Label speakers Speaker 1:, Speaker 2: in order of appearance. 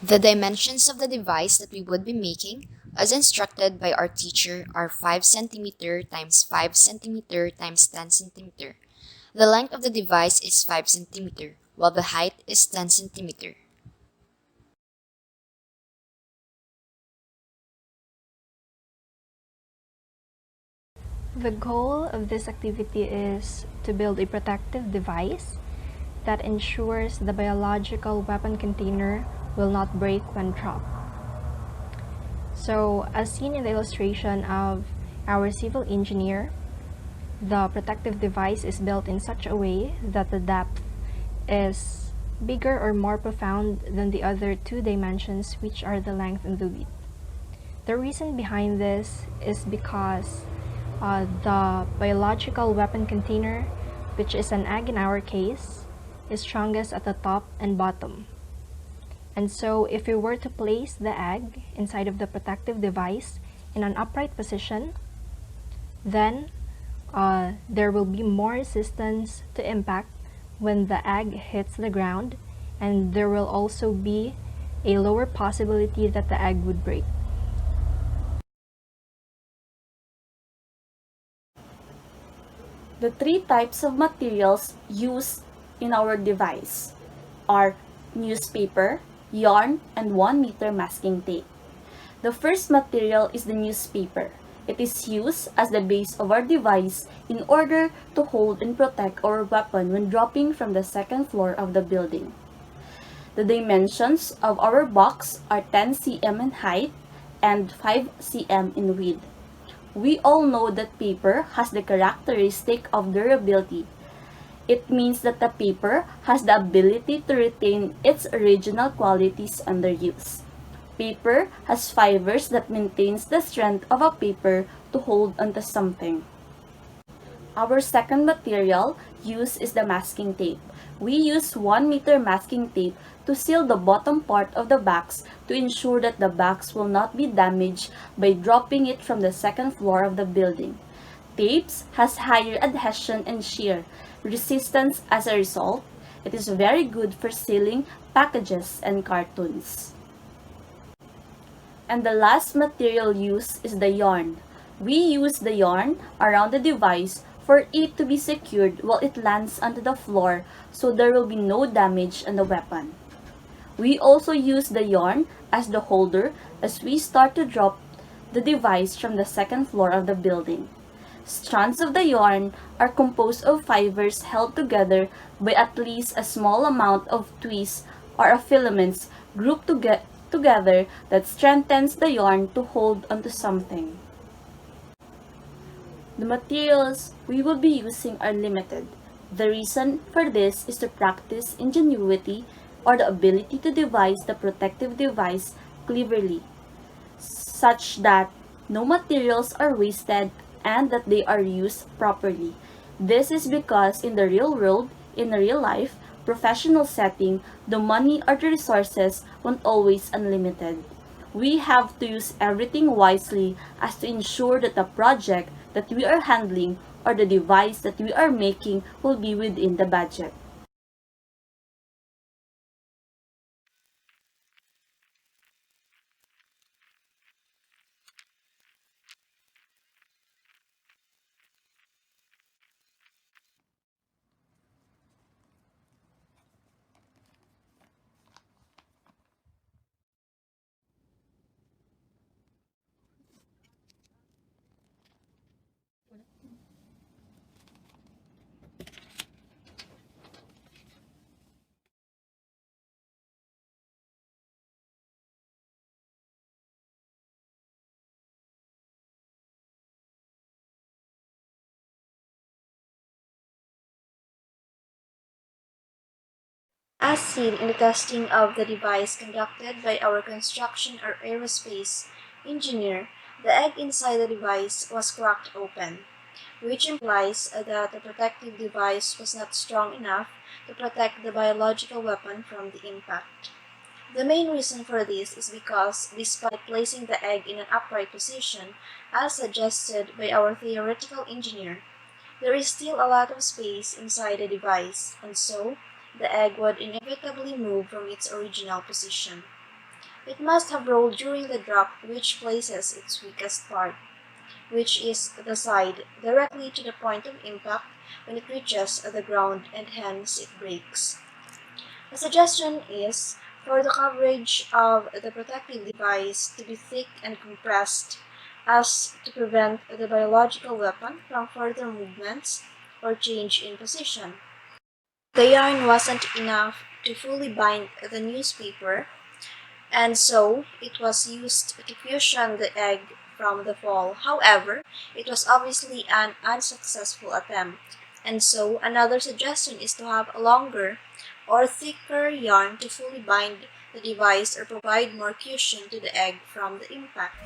Speaker 1: The dimensions of the device that we would be making, as instructed by our teacher, are 5 cm times 5 cm times 10 cm. The length of the device is 5 cm, while the height is 10 cm.
Speaker 2: The goal of this activity is to build a protective device that ensures the biological weapon container will not break when dropped. So, as seen in the illustration of our civil engineer, the protective device is built in such a way that the depth is bigger or more profound than the other two dimensions, which are the length and the width. The reason behind this is because the biological weapon container, which is an egg in our case, is strongest at the top and bottom. And so if we were to place the egg inside of the protective device in an upright position, then there will be more resistance to impact when the egg hits the ground, and there will also be a lower possibility that the egg would break.
Speaker 3: The three types of materials used in our device are newspaper, yarn, and 1-meter masking tape. The first material is the newspaper. It is used as the base of our device in order to hold and protect our weapon when dropping from the second floor of the building. The dimensions of our box are 10 cm in height and 5 cm in width. We all know that paper has the characteristic of durability. It means that the paper has the ability to retain its original qualities under use. Paper has fibers that maintains the strength of a paper to hold onto something. Our second material used is the masking tape. We use 1-meter masking tape to seal the bottom part of the box to ensure that the box will not be damaged by dropping it from the second floor of the building. Tapes has higher adhesion and shear resistance as a result. It is very good for sealing packages and cartoons. And the last material used is the yarn. We use the yarn around the device for it to be secured while it lands onto the floor so there will be no damage on the weapon. We also use the yarn as the holder as we start to drop the device from the second floor of the building. Strands of the yarn are composed of fibers held together by at least a small amount of twists or filaments grouped together that strengthens the yarn to hold onto something. The materials we will be using are limited. The reason for this is to practice ingenuity or the ability to devise the protective device cleverly, such that no materials are wasted and that they are used properly. This is because in the real world, in the real life, professional setting, the money or the resources won't always unlimited. We have to use everything wisely as to ensure that the project that we are handling or the device that we are making will be within the budget.
Speaker 1: As seen in the testing of the device conducted by our construction or aerospace engineer, the egg inside the device was cracked open, which implies that the protective device was not strong enough to protect the biological weapon from the impact. The main reason for this is because despite placing the egg in an upright position, as suggested by our theoretical engineer, there is still a lot of space inside the device, and so the egg would inevitably move from its original position. It must have rolled during the drop, which places its weakest part, which is the side, directly to the point of impact when it reaches the ground and hence it breaks. A suggestion is for the coverage of the protective device to be thick and compressed as to prevent the biological weapon from further movements or change in position. The yarn wasn't enough to fully bind the newspaper, and so it was used to cushion the egg from the fall. However, it was obviously an unsuccessful attempt, and so another suggestion is to have a longer or thicker yarn to fully bind the device or provide more cushion to the egg from the impact.